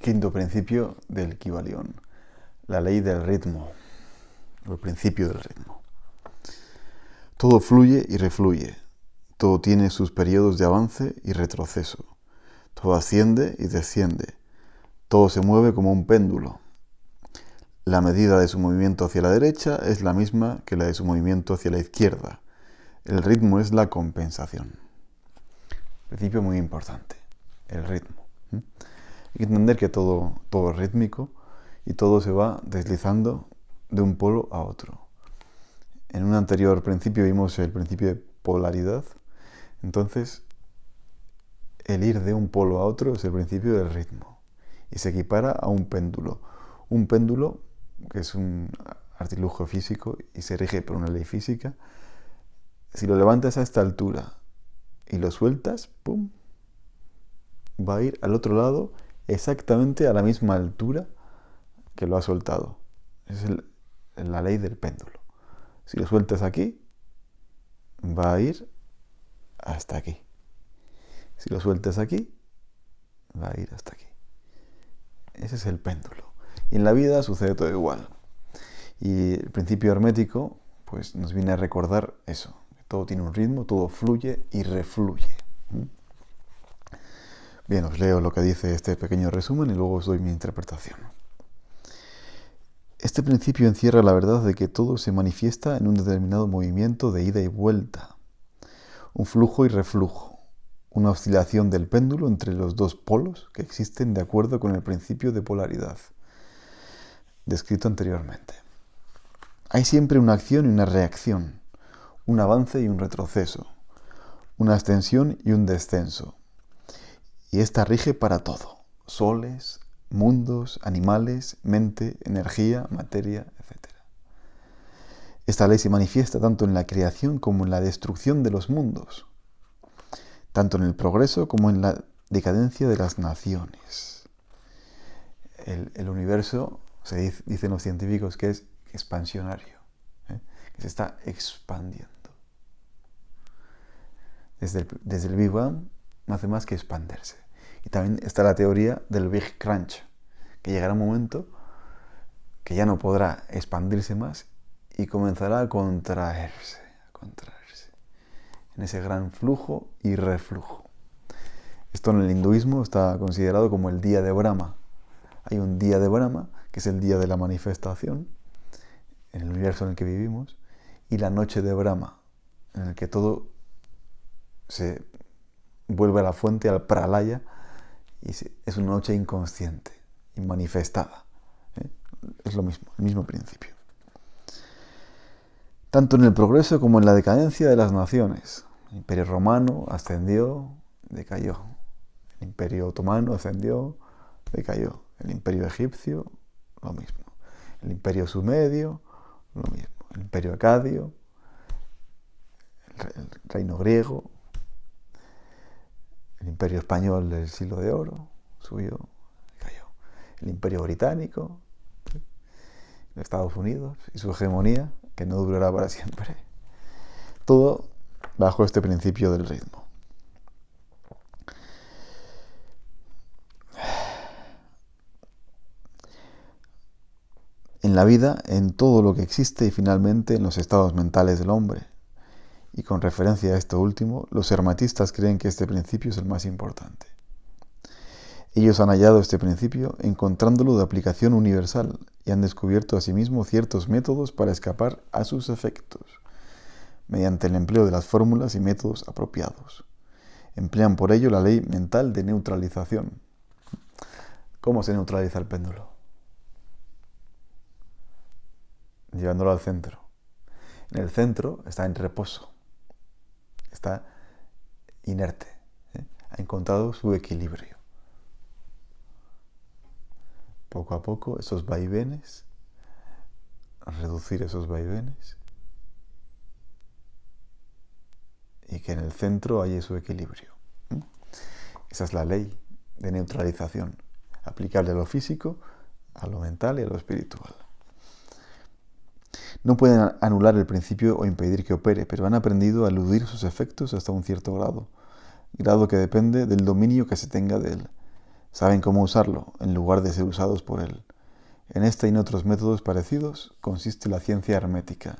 Quinto principio del Kybalión, la ley del ritmo, o el principio del ritmo. Todo fluye y refluye, todo tiene sus periodos de avance y retroceso, todo asciende y desciende, todo se mueve como un péndulo. La medida de su movimiento hacia la derecha es la misma que la de su movimiento hacia la izquierda. El ritmo es la compensación. Principio muy importante, el ritmo. Hay que entender que todo es rítmico y todo se va deslizando de un polo a otro. En un anterior principio vimos el principio de polaridad. Entonces, el ir de un polo a otro es el principio del ritmo y se equipara a un péndulo. Un péndulo, que es un artilugio físico y se rige por una ley física, si lo levantas a esta altura y lo sueltas, ¡pum!, va a ir al otro lado exactamente a la misma altura que lo ha soltado. Es la ley del péndulo. Si lo sueltas aquí, va a ir hasta aquí. Si lo sueltas aquí, va a ir hasta aquí. Ese es el péndulo. Y en la vida sucede todo igual. Y el principio hermético pues nos viene a recordar eso. Todo tiene un ritmo, todo fluye y refluye. Bien, os leo lo que dice este pequeño resumen y luego os doy mi interpretación. Este principio encierra la verdad de que todo se manifiesta en un determinado movimiento de ida y vuelta, un flujo y reflujo, una oscilación del péndulo entre los dos polos que existen de acuerdo con el principio de polaridad, descrito anteriormente. Hay siempre una acción y una reacción, un avance y un retroceso, una extensión y un descenso. Y esta rige para todo: soles, mundos, animales, mente, energía, materia, etc. Esta ley se manifiesta tanto en la creación como en la destrucción de los mundos, tanto en el progreso como en la decadencia de las naciones. El universo, dicen los científicos, que es expansionario, que se está expandiendo. Desde el Big Bang no hace más que expandirse. Y también está la teoría del Big Crunch, que llegará un momento que ya no podrá expandirse más y comenzará a contraerse, en ese gran flujo y reflujo. Esto en el hinduismo está considerado como el día de Brahma. Hay un día de Brahma, que es el día de la manifestación en el universo en el que vivimos, y la noche de Brahma, en el que todo se vuelve a la fuente, al pralaya, y es una noche inconsciente y manifestada. Es lo mismo, el mismo principio. Tanto en el progreso como en la decadencia de las naciones. El Imperio Romano ascendió, decayó. El Imperio Otomano ascendió, decayó. El Imperio Egipcio, lo mismo. El Imperio Sumerio, lo mismo. El Imperio Acadio, el Reino Griego, el Imperio Español del Siglo de Oro, subió, cayó. El Imperio Británico, Estados Unidos y su hegemonía, que no durará para siempre. Todo bajo este principio del ritmo. En la vida, en todo lo que existe y finalmente en los estados mentales del hombre. Y con referencia a esto último, los hermetistas creen que este principio es el más importante. Ellos han hallado este principio encontrándolo de aplicación universal y han descubierto asimismo ciertos métodos para escapar a sus efectos, mediante el empleo de las fórmulas y métodos apropiados. Emplean por ello la ley mental de neutralización. ¿Cómo se neutraliza el péndulo? Llevándolo al centro. En el centro está en reposo, está inerte, ha encontrado su equilibrio. Poco a poco esos vaivenes, reducir esos vaivenes y que en el centro haya su equilibrio. Esa es la ley de neutralización, aplicable a lo físico, a lo mental y a lo espiritual. No pueden anular el principio o impedir que opere, pero han aprendido a eludir sus efectos hasta un cierto grado que depende del dominio que se tenga de él. saben cómo usarlo en lugar de ser usados por él. En este y en otros métodos parecidos consiste la ciencia hermética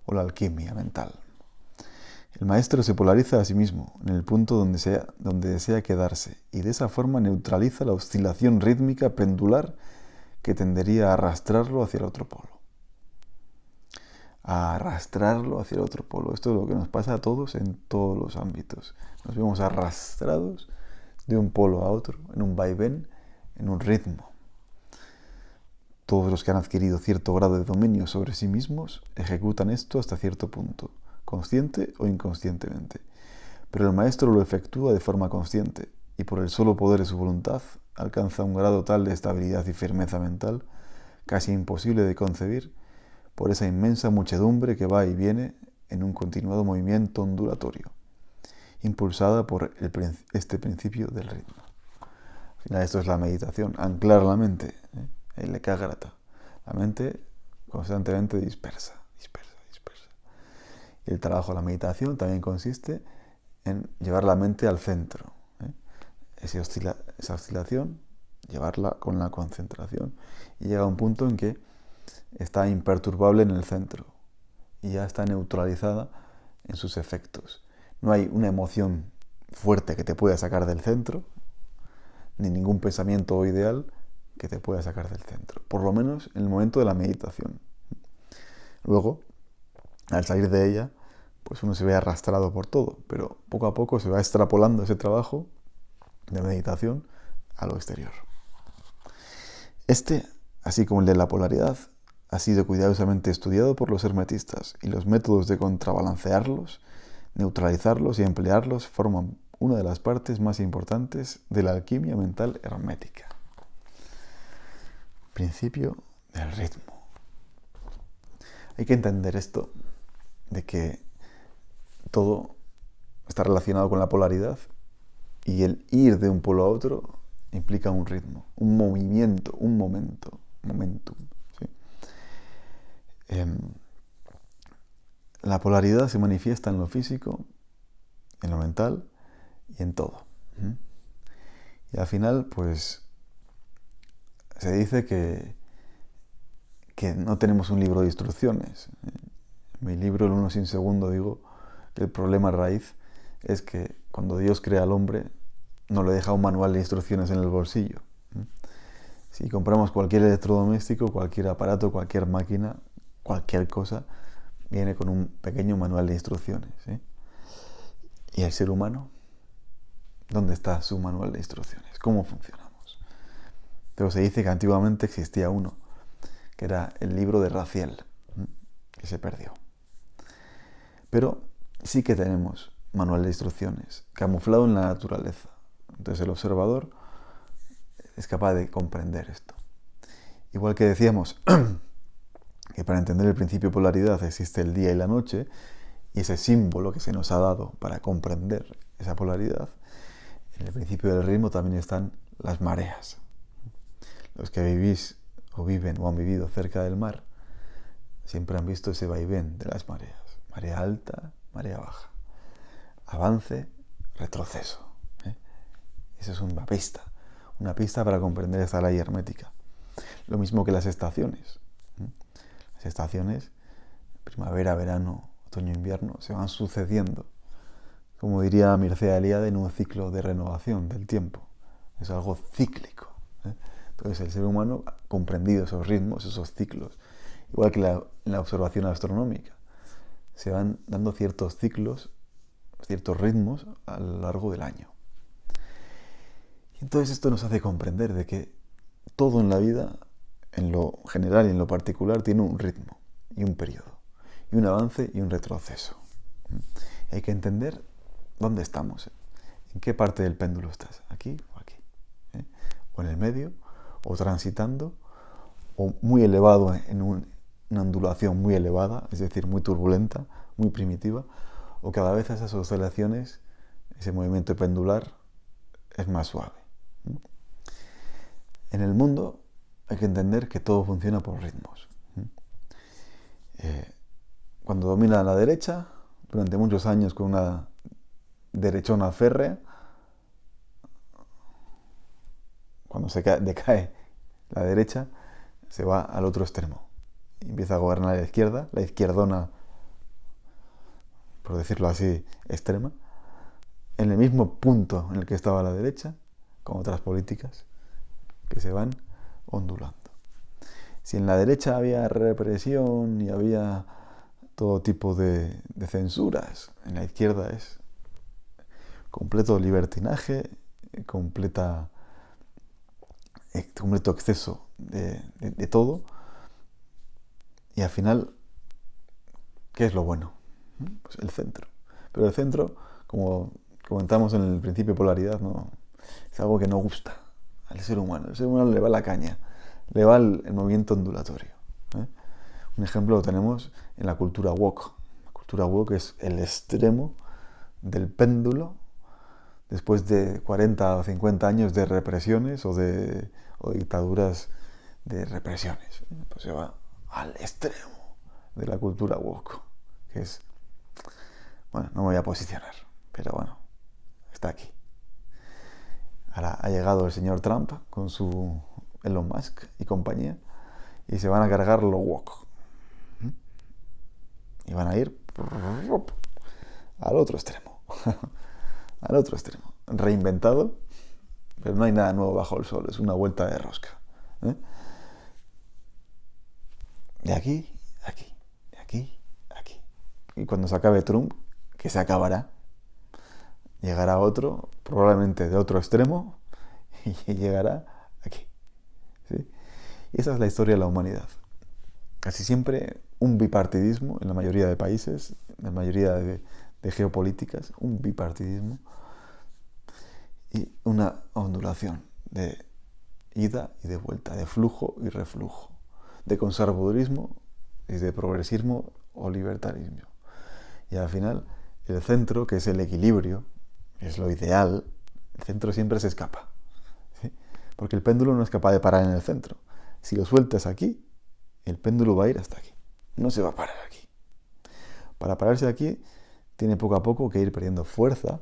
o la alquimia mental. El maestro se polariza a sí mismo en el punto donde desea quedarse y de esa forma neutraliza la oscilación rítmica pendular que tendería a arrastrarlo hacia el otro polo. A arrastrarlo hacia el otro polo. Esto es lo que nos pasa a todos en todos los ámbitos. Nos vemos arrastrados de un polo a otro, en un vaivén, en un ritmo. Todos los que han adquirido cierto grado de dominio sobre sí mismos ejecutan esto hasta cierto punto, consciente o inconscientemente. Pero el maestro lo efectúa de forma consciente y por el solo poder de su voluntad alcanza un grado tal de estabilidad y firmeza mental casi imposible de concebir por esa inmensa muchedumbre que va y viene en un continuado movimiento ondulatorio, impulsada por este principio del ritmo. Al final esto es la meditación, anclar la mente, el ekagrata. La mente constantemente dispersa. Y el trabajo de la meditación también consiste en llevar la mente al centro. Esa oscilación, llevarla con la concentración y llega a un punto en que está imperturbable en el centro y ya está neutralizada en sus efectos. No hay una emoción fuerte que te pueda sacar del centro, ni ningún pensamiento o ideal que te pueda sacar del centro, por lo menos en el momento de la meditación. Luego, al salir de ella, pues uno se ve arrastrado por todo, pero poco a poco se va extrapolando ese trabajo de meditación a lo exterior. Este, así como el de la polaridad, ha sido cuidadosamente estudiado por los hermetistas y los métodos de contrabalancearlos, neutralizarlos y emplearlos forman una de las partes más importantes de la alquimia mental hermética. Principio del ritmo. Hay que entender esto, de que todo está relacionado con la polaridad y el ir de un polo a otro implica un ritmo, un movimiento, un momentum. ¿Sí? La polaridad se manifiesta en lo físico, en lo mental y en todo. Y al final, pues, se dice que no tenemos un libro de instrucciones. En mi libro, El uno sin segundo, digo que el problema raíz es que cuando Dios crea al hombre, no le deja un manual de instrucciones en el bolsillo. Si compramos cualquier electrodoméstico, cualquier aparato, cualquier máquina, cualquier cosa, viene con un pequeño manual de instrucciones. ¿Sí? ¿Y el ser humano? ¿Dónde está su manual de instrucciones? ¿Cómo funcionamos? Pero se dice que antiguamente existía uno, que era el libro de Raziel, que se perdió. Pero sí que tenemos manual de instrucciones, camuflado en la naturaleza. Entonces el observador es capaz de comprender esto. Igual que decíamos que para entender el principio de polaridad existe el día y la noche, y ese símbolo que se nos ha dado para comprender esa polaridad, en el principio del ritmo también están las mareas. Los que vivís o viven o han vivido cerca del mar siempre han visto ese vaivén de las mareas. Marea alta, marea baja. Avance, retroceso. Eso es una pista para comprender esta ley hermética. Lo mismo que las estaciones. Las estaciones, primavera, verano, otoño, invierno, se van sucediendo. Como diría Mircea Eliade, en un ciclo de renovación del tiempo. Es algo cíclico. Entonces el ser humano ha comprendido esos ritmos, esos ciclos. Igual que en la observación astronómica. Se van dando ciertos ciclos, ciertos ritmos a lo largo del año. Y entonces esto nos hace comprender de que todo en la vida, en lo general y en lo particular, tiene un ritmo y un periodo, y un avance y un retroceso. Y hay que entender dónde estamos, en qué parte del péndulo estás, aquí o aquí, o en el medio, o transitando, o muy elevado en una ondulación muy elevada, es decir, muy turbulenta, muy primitiva, o cada vez esas oscilaciones, ese movimiento pendular es más suave. En el mundo hay que entender que todo funciona por ritmos. Cuando domina la derecha, durante muchos años con una derechona férrea, cuando decae la derecha, se va al otro extremo. Y empieza a gobernar la izquierda, la izquierdona, por decirlo así, extrema, en el mismo punto en el que estaba la derecha, con otras políticas que se van ondulando. Si en la derecha había represión y había todo tipo de censuras, en la izquierda es completo libertinaje, completo exceso de todo. Y al final, ¿qué es lo bueno? Pues el centro. Pero el centro, como comentamos en el principio de polaridad, no, es algo que no gusta al ser humano. Al ser humano le va la caña, le va el movimiento ondulatorio. Un ejemplo lo tenemos en la cultura woke. La cultura woke es el extremo del péndulo después de 40 o 50 años de represiones o dictaduras de represiones. Pues se va al extremo de la cultura woke, que es, bueno, no me voy a posicionar, pero bueno, está aquí. Ahora ha llegado el señor Trump con su Elon Musk y compañía y se van a cargar lo woke. Y van a ir al otro extremo. Al otro extremo. Reinventado, pero no hay nada nuevo bajo el sol. Es una vuelta de rosca. De aquí, aquí, de aquí, aquí. Y cuando se acabe Trump, que se acabará, llegará otro, probablemente de otro extremo, y llegará aquí. ¿Sí? Y esa es la historia de la humanidad. Casi siempre un bipartidismo en la mayoría de países, en la mayoría de geopolíticas, un bipartidismo y una ondulación de ida y de vuelta, de flujo y reflujo, de conservadurismo y de progresismo o libertarismo. Y al final, el centro, que es el equilibrio, es lo ideal, el centro siempre se escapa. ¿Sí? Porque el péndulo no es capaz de parar en el centro. Si lo sueltas aquí, el péndulo va a ir hasta aquí. No se va a parar aquí. Para pararse aquí, tiene poco a poco que ir perdiendo fuerza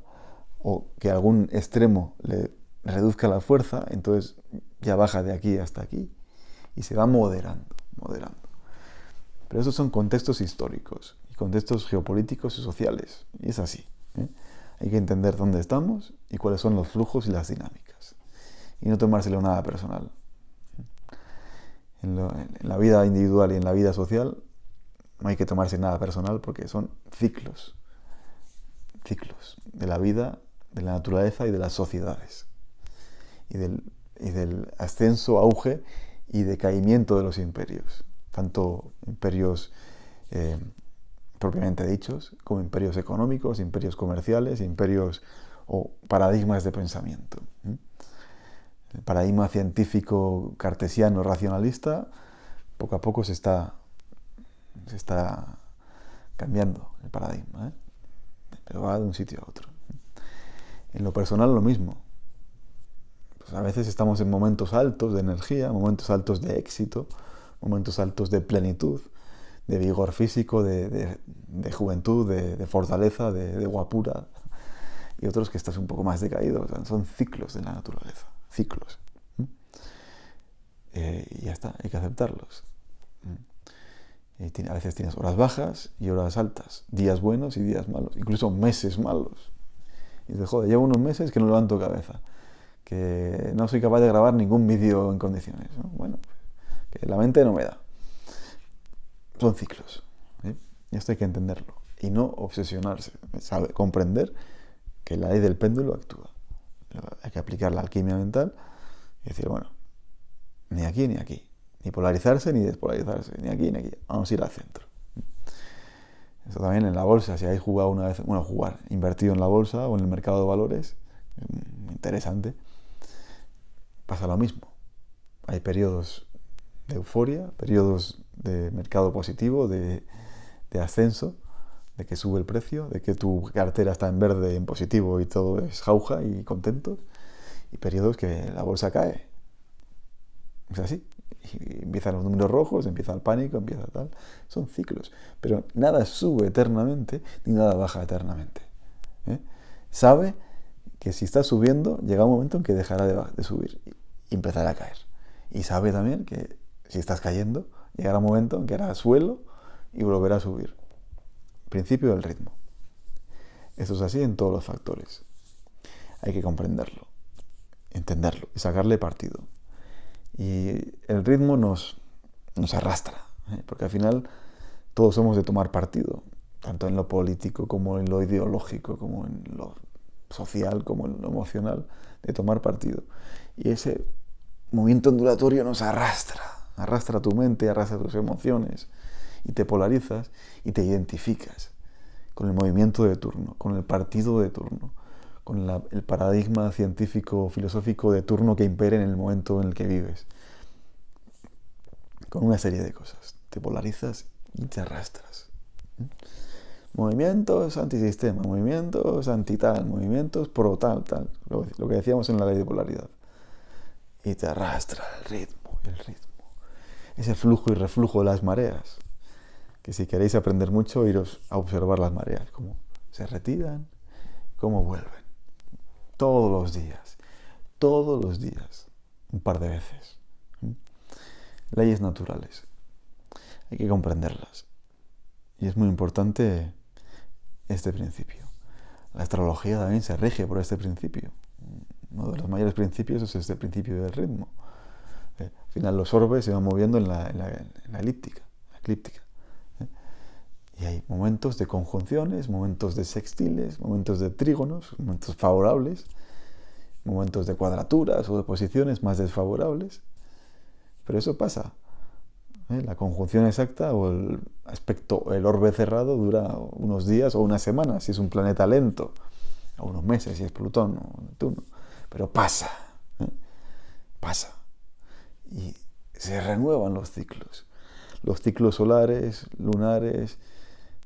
o que algún extremo le reduzca la fuerza, entonces ya baja de aquí hasta aquí y se va moderando. Pero esos son contextos históricos y contextos geopolíticos y sociales. Y es así. Hay que entender dónde estamos y cuáles son los flujos y las dinámicas. Y no tomárselo nada personal. En la vida individual y en la vida social no hay que tomarse nada personal porque son ciclos de la vida, de la naturaleza y de las sociedades. Y del ascenso, auge y decaimiento de los imperios. Tanto imperios propiamente dichos, como imperios económicos, imperios comerciales, imperios o paradigmas de pensamiento. El paradigma científico cartesiano racionalista, poco a poco se está cambiando el paradigma, pero va de un sitio a otro. En lo personal lo mismo. Pues a veces estamos en momentos altos de energía, momentos altos de éxito, momentos altos de plenitud, de vigor físico, de juventud, de fortaleza, de guapura, y otros que estás un poco más decaído. O sea, son ciclos de la naturaleza, ciclos. Y ya está, hay que aceptarlos. A veces tienes horas bajas y horas altas, días buenos y días malos, incluso meses malos. Y dices, joder, llevo unos meses que no levanto cabeza, que no soy capaz de grabar ningún vídeo en condiciones, ¿no? Bueno, que la mente no me da. Son ciclos, y esto hay que entenderlo y no obsesionarse, comprender que la ley del péndulo actúa. Hay que aplicar la alquimia mental y decir, bueno, ni aquí ni aquí, ni polarizarse ni despolarizarse, ni aquí ni aquí, vamos a ir al centro. Eso también en la bolsa, si habéis jugado una vez, invertido en la bolsa o en el mercado de valores, interesante, pasa lo mismo. Hay periodos de euforia, periodos de mercado positivo, de ascenso, de que sube el precio, de que tu cartera está en verde, en positivo y todo es jauja y contentos, y periodos que la bolsa cae. Es así. Y empiezan los números rojos, empieza el pánico, empieza tal. Son ciclos. Pero nada sube eternamente ni nada baja eternamente. Sabe que si está subiendo, llega un momento en que dejará de subir. y empezará a caer. Y sabe también que si estás cayendo, llegará un momento en que hará suelo y volverá a subir. Principio del ritmo. Esto es así en todos los factores. Hay que comprenderlo, entenderlo y sacarle partido. Y el ritmo nos arrastra, porque al final todos somos de tomar partido, tanto en lo político como en lo ideológico, como en lo social, como en lo emocional, de tomar partido. Y ese movimiento ondulatorio nos arrastra tu mente, arrastra tus emociones, y te polarizas y te identificas con el movimiento de turno, con el partido de turno, con el paradigma científico, filosófico de turno que impere en el momento en el que vives. Con una serie de cosas. Te polarizas y te arrastras. Movimientos antisistema, movimientos antital, movimientos pro tal. Lo que decíamos en la ley de polaridad. Y te arrastra el ritmo. Ese flujo y reflujo de las mareas. Que si queréis aprender mucho, iros a observar las mareas. Cómo se retiran, cómo vuelven. Todos los días. Un par de veces. Leyes naturales. Hay que comprenderlas. Y es muy importante este principio. La astrología también se rige por este principio. Uno de los mayores principios es este principio del ritmo. Al final los orbes se van moviendo en la eclíptica. Y hay momentos de conjunciones, momentos de sextiles, momentos de trígonos, momentos favorables, momentos de cuadraturas o de posiciones más desfavorables. Pero eso pasa. La conjunción exacta o el orbe cerrado dura unos días o unas semanas si es un planeta lento, o unos meses si es Plutón o Neptuno. Pero pasa. Y se renuevan los ciclos. Los ciclos solares, lunares,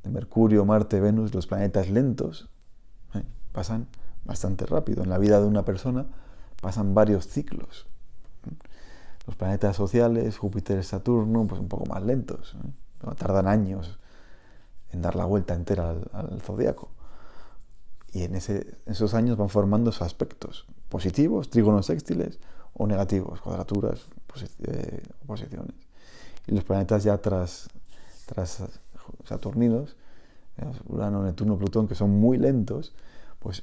de Mercurio, Marte, Venus, los planetas lentos, pasan bastante rápido. En la vida de una persona pasan varios ciclos. Los planetas sociales, Júpiter y Saturno, pues un poco más lentos. Tardan años en dar la vuelta entera al zodiaco. Y en esos años van formando esos aspectos positivos, trígonos sextiles, o negativos, cuadraturas, oposiciones. Y los planetas ya tras saturninos, Urano, Neptuno, Plutón, que son muy lentos, pues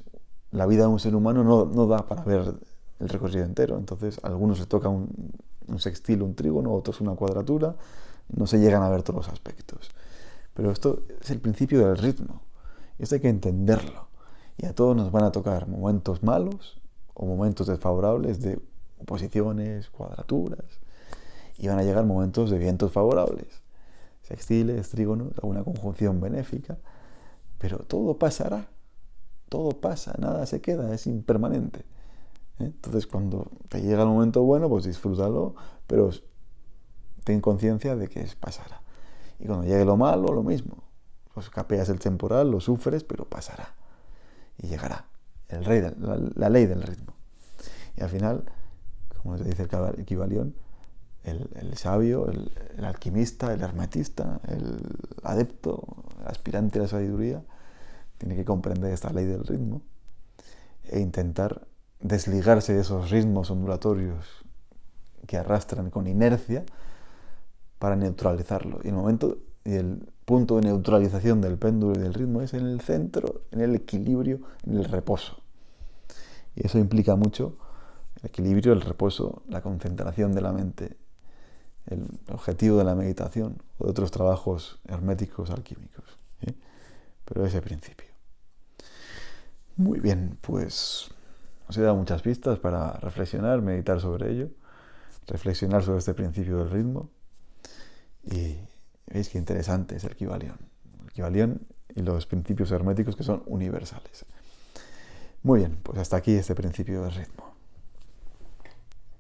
la vida de un ser humano no da para ver el recorrido entero. Entonces, a algunos les toca un sextil, un trígono, a otros una cuadratura, no se llegan a ver todos los aspectos. Pero esto es el principio del ritmo, y esto hay que entenderlo. Y a todos nos van a tocar momentos malos o momentos desfavorables de oposiciones, cuadraturas, y van a llegar momentos de vientos favorables, sextiles, trígonos, alguna conjunción benéfica, pero todo pasará, todo pasa, nada se queda, es impermanente. Entonces, cuando te llega el momento bueno, pues disfrútalo, pero ten conciencia de que pasará. Y cuando llegue lo malo, lo mismo. Pues capeas el temporal, lo sufres, pero pasará. Y llegará la ley del ritmo. Y al final, como se dice el Kybalión, el sabio, el alquimista, el hermetista, el adepto, el aspirante a la sabiduría, tiene que comprender esta ley del ritmo e intentar desligarse de esos ritmos ondulatorios que arrastran con inercia para neutralizarlo. Y el punto de neutralización del péndulo y del ritmo es en el centro, en el equilibrio, en el reposo. Y eso implica mucho el equilibrio, el reposo, la concentración de la mente, el objetivo de la meditación o de otros trabajos herméticos alquímicos. Pero ese principio. Muy bien, pues os he dado muchas pistas para reflexionar, meditar sobre ello, reflexionar sobre este principio del ritmo. Y veis qué interesante es el Kybalión. El Kybalión y los principios herméticos que son universales. Muy bien, pues hasta aquí este principio del ritmo.